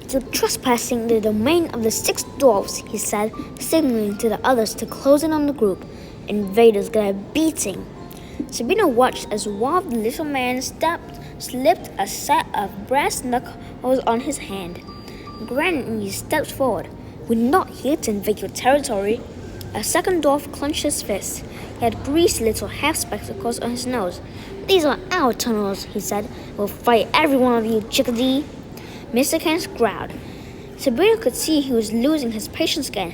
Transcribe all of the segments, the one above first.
"You're trespassing the domain of the six dwarfs," he said, signaling to the others to close in on the group. "Invaders get a beating." Sabrina watched as one of the little men slipped a set of brass knuckles on his hand. Granny stepped forward. "We're not here to invade your territory." A second dwarf clenched his fist. He had greasy little half spectacles on his nose. "These are our tunnels," he said. "We'll fight every one of you, chickadee." Mr. Kent growled. Sabrina could see he was losing his patience again.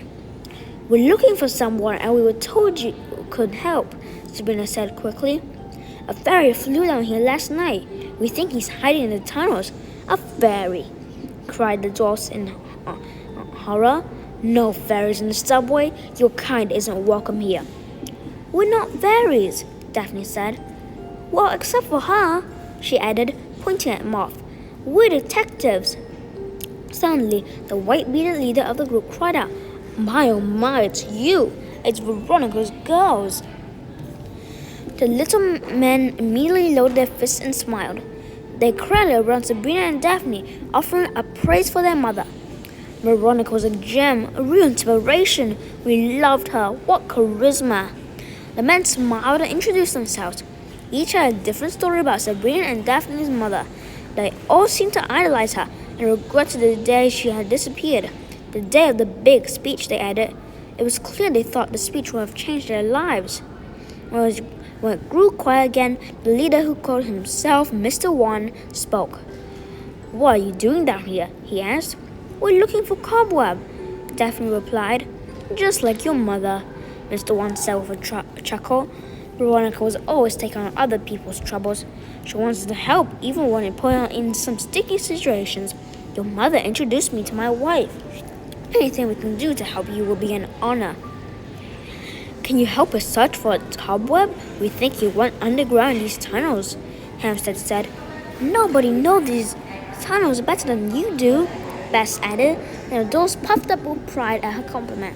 "We're looking for someone and we were told you could help," Sabrina said quickly. "A fairy flew down here last night. We think he's hiding in the tunnels." "A fairy!" cried the dwarfs in horror. "No fairies in the subway. Your kind isn't welcome here." "We're not fairies," Daphne said. "Well, except for her," she added, pointing at Moth. "We're detectives." Suddenly, the white-bearded leader of the group cried out, "My oh my, it's you! It's Veronica's girls!" The little men immediately lowered their fists and smiled. They crowded around Sabrina and Daphne, offering up praise for their mother. "Veronica was a gem, a real inspiration. We loved her. What charisma!" The men smiled and introduced themselves. Each had a different story about Sabrina and Daphne's mother. They all seemed to idolize her and regretted the day she had disappeared. The day of the big speech, they added. It was clear they thought the speech would have changed their lives. When it grew quiet again, the leader, who called himself Mr. One, spoke. "What are you doing down here?" he asked. "We're looking for Cobweb," Daphne replied. "Just like your mother," Mr. One said with a chuckle. "Veronica was always taking on other people's troubles. She wanted to help even when it put her in some sticky situations. Your mother introduced me to my wife. Anything we can do to help you will be an honor." "Can you help us search for a cobweb? We think he went underground in these tunnels," Hampstead said. "Nobody knows these tunnels better than you do," Bess added, and the dolls puffed up with pride at her compliment.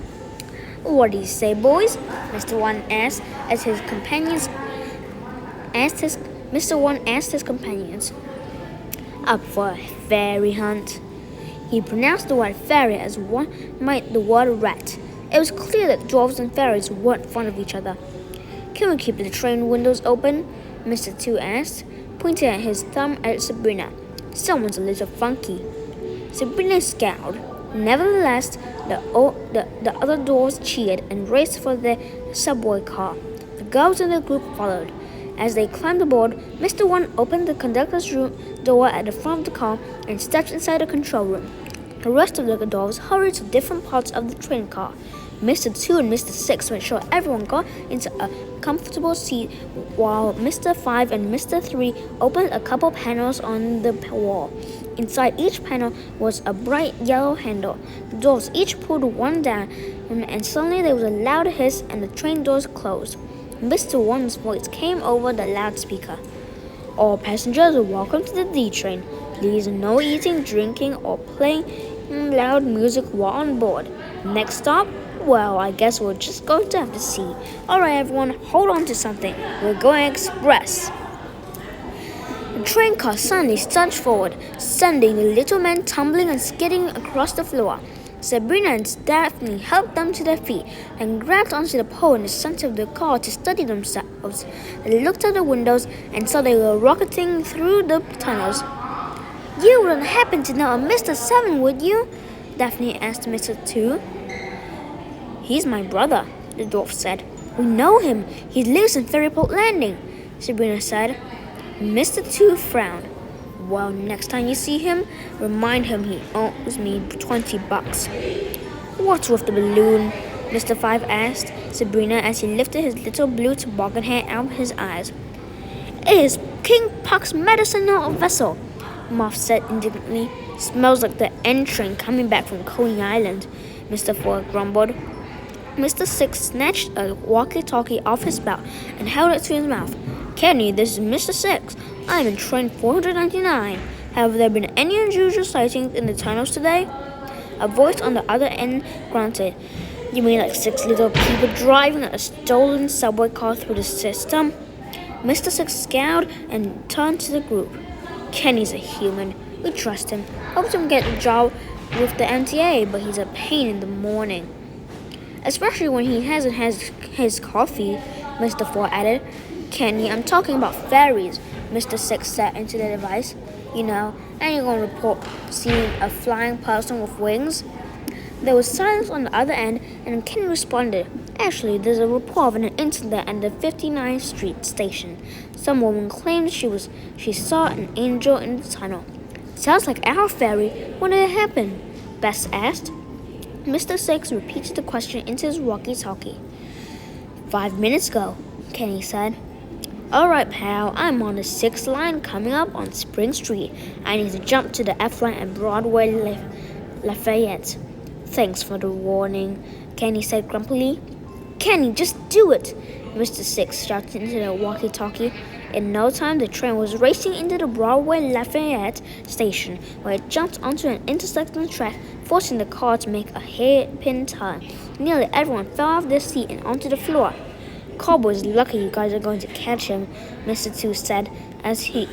"What do you say, boys?" Mr. One asked as his companions "Up for a fairy hunt?" He pronounced the word fairy as one might the word rat. It was clear that dwarves and fairies weren't fond of each other. "Can we keep the train windows open?" Mr. Two asked, pointing at his thumb at Sabrina. "Someone's a little funky." Sabrina scowled. Nevertheless, the other dwarves cheered and raced for the subway car. The girls in the group followed. As they climbed aboard, Mr. One opened the conductor's room door at the front of the car and stepped inside the control room. The rest of the dwarves hurried to different parts of the train car. Mr. Two and Mr. Six made sure everyone got into a comfortable seat, while Mr. Five and Mr. Three opened a couple panels on the wall. Inside each panel was a bright yellow handle. The dwarves each pulled one down, and suddenly there was a loud hiss and the train doors closed. Mr. One's voice came over the loudspeaker. "All passengers are welcome to the D train. Please no eating, drinking, or playing loud music while on board. Next stop? Well, I guess we're just going to have to see. Alright everyone, hold on to something. We're going express." The train car suddenly surged forward, sending the little men tumbling and skidding across the floor. Sabrina and Daphne helped them to their feet and grabbed onto the pole in the center of the car to steady themselves. They looked at the windows and saw they were rocketing through the tunnels. "You wouldn't happen to know a Mr. Seven, would you?" Daphne asked Mr. Two. "He's my brother," the dwarf said. "We know him. He lives in Fairyport Landing," Sabrina said. Mr. Two frowned. "Well, next time you see him, remind him he owes me $20. "What's with the balloon?" Mr. Five asked Sabrina as he lifted his little blue toboggan hat out of his eyes. "It is King Puck's medicinal vessel," Moth said indignantly. "Smells like the N train coming back from Coney Island," Mr. Four grumbled. Mr. Six snatched a walkie-talkie off his belt and held it to his mouth. "Kenny, this is Mr. Six. I'm in train 499. Have there been any unusual sightings in the tunnels today?" A voice on the other end grunted. "You mean like 6 little people driving a stolen subway car through the system?" Mr. Six scowled and turned to the group. "Kenny's a human. We trust him. Helps him get a job with the MTA, but he's a pain in the morning. Especially when he hasn't had his coffee, Mr. 4 added. Kenny, I'm talking about fairies, Mr. 6 said into the device. You know, and you're going to report seeing a flying person with wings? There was silence on the other end, and Kenny responded. Actually, there's a report of an incident at the 59th Street station. Some woman claimed she saw an angel in the tunnel. Sounds like our fairy. When did it happen? Bess asked. Mr. 6 repeated the question into his walkie-talkie. 5 minutes ago, Kenny said. All right, pal, I'm on the 6th line coming up on Spring Street. I need to jump to the F line at Broadway Lafayette. Thanks for the warning, Kenny said grumpily. Kenny, just do it, Mr. 6 shouted into the walkie-talkie. In no time, the train was racing into the Broadway Lafayette station, where it jumped onto an intersecting track, forcing the car to make a hairpin turn. Nearly everyone fell off their seat and onto the floor. Cowboy's lucky you guys are going to catch him, Mr. 2 said as he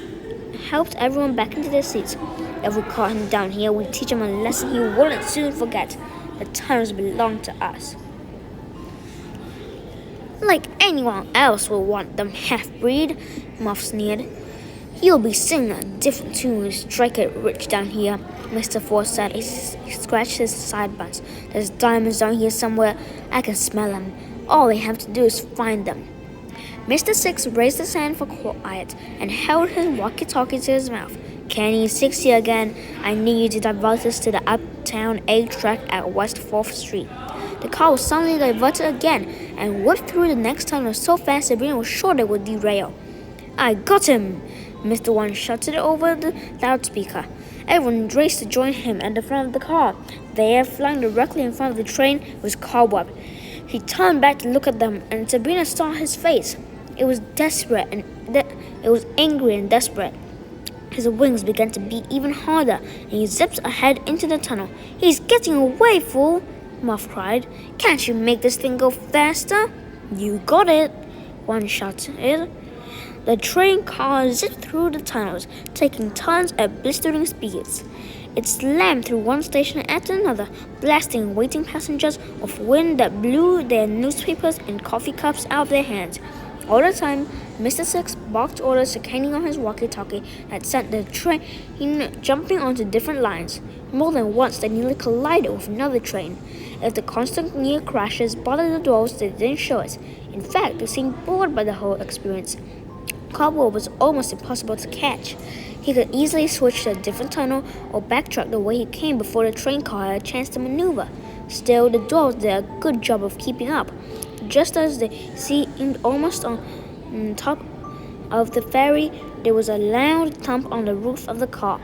helped everyone back into their seats. If we caught him down here, we'd teach him a lesson he wouldn't soon forget. The tunnels belong to us. Like anyone else will want them, half-breed, Muff sneered. You'll be singing a different tune when you strike it rich down here, Mr. 4 said. He scratched his sideburns. There's diamonds down here somewhere. I can smell them. All they have to do is find them. Mr. 6 raised his hand for quiet and held his walkie-talkie to his mouth. Kenny, 6 here again. I need you to divert us to the Uptown A track at West 4th Street. The car was suddenly diverted again and whipped through the next tunnel so fast Sabrina was sure they would derail. I got him! Mr. 1 shouted over the loudspeaker. Everyone raced to join him at the front of the car. There, flying directly in front of the train, was Cobweb. He turned back to look at them, and Sabrina saw his face. It was desperate, and it was angry and desperate. His wings began to beat even harder, and he zipped ahead into the tunnel. He's getting away, fool! Muff cried. Can't you make this thing go faster? You got it, one shouted. The train car zipped through the tunnels, taking turns at blistering speeds. It slammed through one station after another, blasting waiting passengers with wind that blew their newspapers and coffee cups out of their hands. All the time, Mr. 6 barked orders to Kenny on his walkie-talkie that sent the train jumping onto different lines. More than once, they nearly collided with another train. If the constant near crashes bothered the dwarves, they didn't show it. In fact, they seemed bored by the whole experience. Cobweb was almost impossible to catch. He could easily switch to a different tunnel or backtrack the way he came before the train car had a chance to maneuver. Still, the dwarves did a good job of keeping up. Just as they seemed almost on top of the ferry, there was a loud thump on the roof of the car.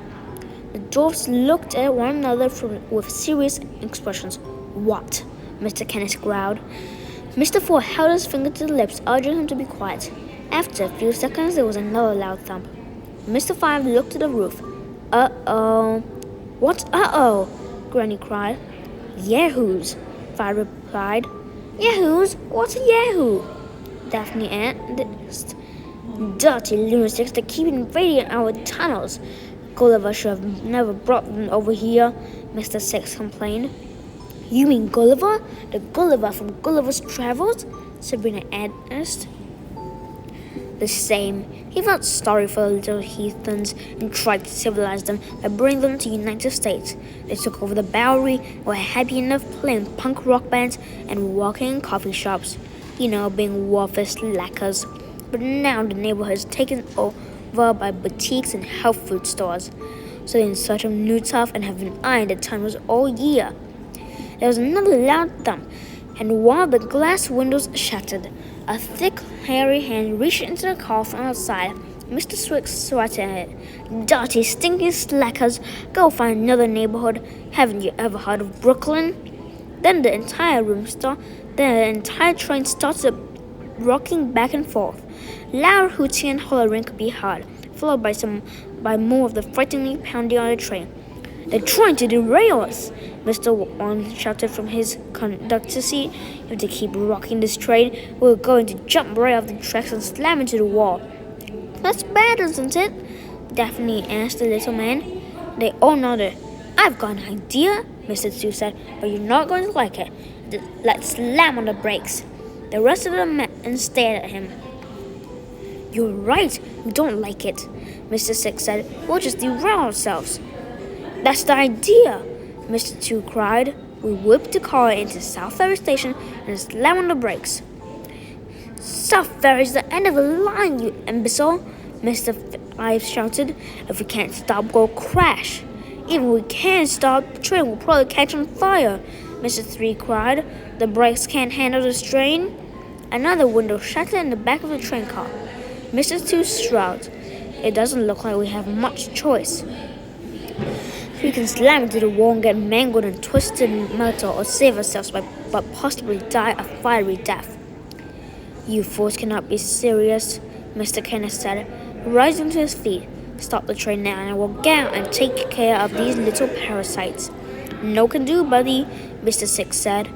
The dwarves looked at one another with serious expressions. What? Mr. Kenneth growled. Mr. 4 held his finger to the lips, urging him to be quiet. After a few seconds, there was another loud thump. Mr. 5 looked to the roof. Uh-oh. What uh-oh? Granny cried. Yahoos, 5 replied. Yahoos? What's a yahoo? Daphne asked. Dirty lunatics that keep invading our tunnels. Gulliver should have never brought them over here, Mr. 6 complained. You mean Gulliver? The Gulliver from Gulliver's Travels? Sabrina asked. The same. He felt sorry for the little heathens and tried to civilize them by bringing them to the United States. They took over the Bowery, were happy enough playing punk rock bands and working in coffee shops. You know, being worthless slackers. But now the neighborhood is taken over by boutiques and health food stores. So they're in search of new stuff and have been eyeing the tunnels all year. There was another loud thump, and one of the glass windows shattered. A thick, hairy hand reached into the car from outside. Mr. Swix swatted at it. Dirty, stinking slackers. Go find another neighborhood. Haven't you ever heard of Brooklyn? Then the entire train started rocking back and forth. Loud hooting and hollering could be heard, followed by more of the frighteningly pounding on the train. They're trying to derail us, Mr. 1 shouted from his conductor seat. If they keep rocking this train, we're going to jump right off the tracks and slam into the wall. That's bad, isn't it? Daphne asked the little man. They all nodded. I've got an idea, Mr. 2 said, but you're not going to like it. Let's slam on the brakes. The rest of the men stared at him. You're right, we don't like it, Mr. 6 said. We'll just derail ourselves. That's the idea, Mr. 2 cried. We whipped the car into South Ferry Station and slammed on the brakes. South Ferry is the end of the line, you imbecile, Mr. 5 shouted. If we can't stop, we'll crash. Even if we can't stop, the train will probably catch on fire, Mr. 3 cried. The brakes can't handle the strain. Another window shattered in the back of the train car. Mr. 2 shrugged. It doesn't look like we have much choice. We can slam into the wall and get mangled and twisted in metal, or save ourselves but possibly die a fiery death. You fools cannot be serious, Mr. Kenneth said, rising to his feet. Stop the train now and I will get out and take care of these little parasites. No can do, buddy, Mr. 6 said.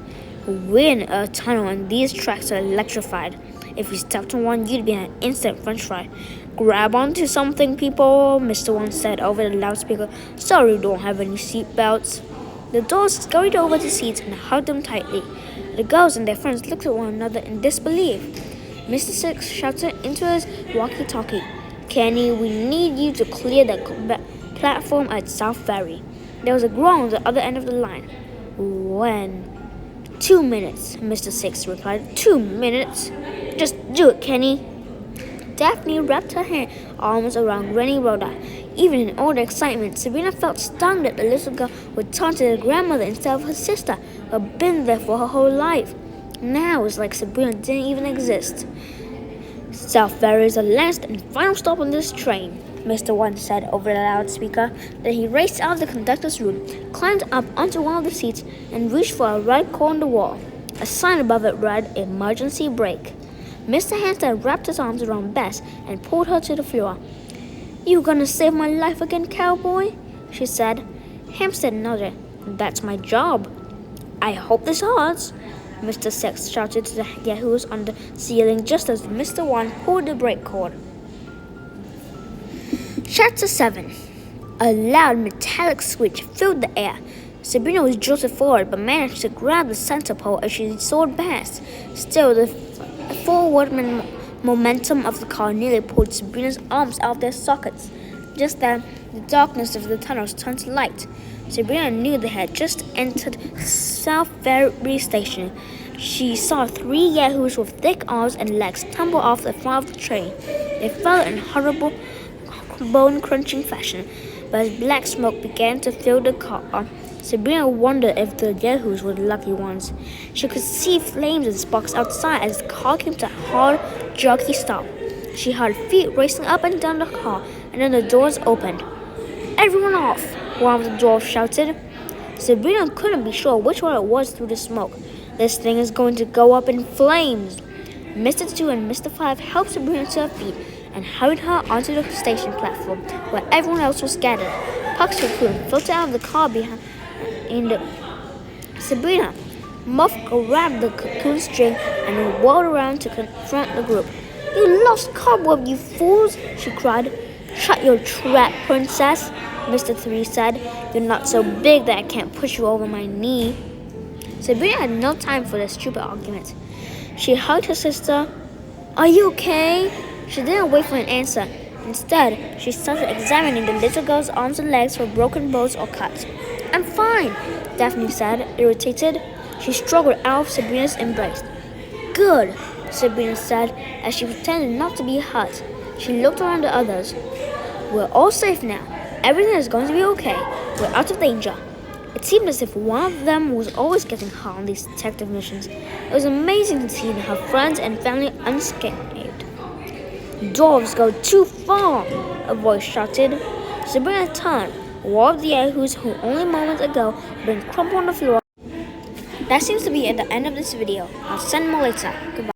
We're in a tunnel and these tracks are electrified. If you stepped on one, you'd be an instant french fry. Grab onto something, people, Mr. 1 said over the loudspeaker. Sorry we don't have any seat belts. The dolls scurried over the seats and hugged them tightly. The girls and their friends looked at one another in disbelief. Mr. 6 shouted into his walkie-talkie. Kenny, we need you to clear the platform at South Ferry. There was a groan at the other end of the line. When? 2 minutes, Mr. 6 replied. 2 minutes? Just do it, Kenny. Daphne wrapped her arms around Granny Rhoda. Even in all the excitement, Sabrina felt stung that the little girl would turn to her grandmother instead of her sister, who had been there for her whole life. Now it was like Sabrina didn't even exist. South Ferry is the last and final stop on this train, Mr. 1 said over the loudspeaker. Then he raced out of the conductor's room, climbed up onto one of the seats, and reached for a red cord on the wall. A sign above it read, Emergency Brake. Mr. Hampstead wrapped his arms around Bess and pulled her to the floor. You gonna save my life again, cowboy? She said. Hampstead nodded. That's my job. I hope this holds, Mr. 6 shouted to the yahoos on the ceiling just as Mr. 1 pulled the brake cord. Chapter 7. A loud metallic screech filled the air. Sabrina was jolted forward but managed to grab the center pole as she soared past. Still, the forward momentum of the car nearly pulled Sabrina's arms out of their sockets. Just then, the darkness of the tunnels turned to light. Sabrina knew they had just entered South Ferry Station. She saw 3 yahoos with thick arms and legs tumble off the front of the train. They fell in horrible, bone-crunching fashion, but as black smoke began to fill the car, Sabrina wondered if the yahoos were the lucky ones. She could see flames and sparks outside as the car came to a hard, jerky stop. She heard feet racing up and down the car, and then the doors opened. Everyone off, one of the dwarfs shouted. Sabrina couldn't be sure which one it was through the smoke. This thing is going to go up in flames. Mr. 2 and Mr. 5 helped Sabrina to her feet and hurried her onto the station platform where everyone else was scattered. Puck's cocoon floated out of the car behind Sabrina. Muff grabbed the cocoon string and whirled around to confront the group. You lost Cobweb, you fools, she cried. Shut your trap, princess, Mr. 3 said. You're not so big that I can't push you over my knee. Sabrina had no time for their stupid argument. She hugged her sister. Are you okay? She didn't wait for an answer. Instead, she started examining the little girl's arms and legs for broken bones or cuts. I'm fine, Daphne said, irritated. She struggled out of Sabrina's embrace. Good, Sabrina said, as she pretended not to be hurt. She looked around the others. We're all safe now. Everything is going to be okay. We're out of danger. It seemed as if one of them was always getting hurt on these detective missions. It was amazing to see her friends and family unscathed. Dwarves go too far, a voice shouted. Sabrina turned. One of the yahoos who only moments ago had been crumpled on the floor. That seems to be at the end of this video. I'll send more later. Goodbye.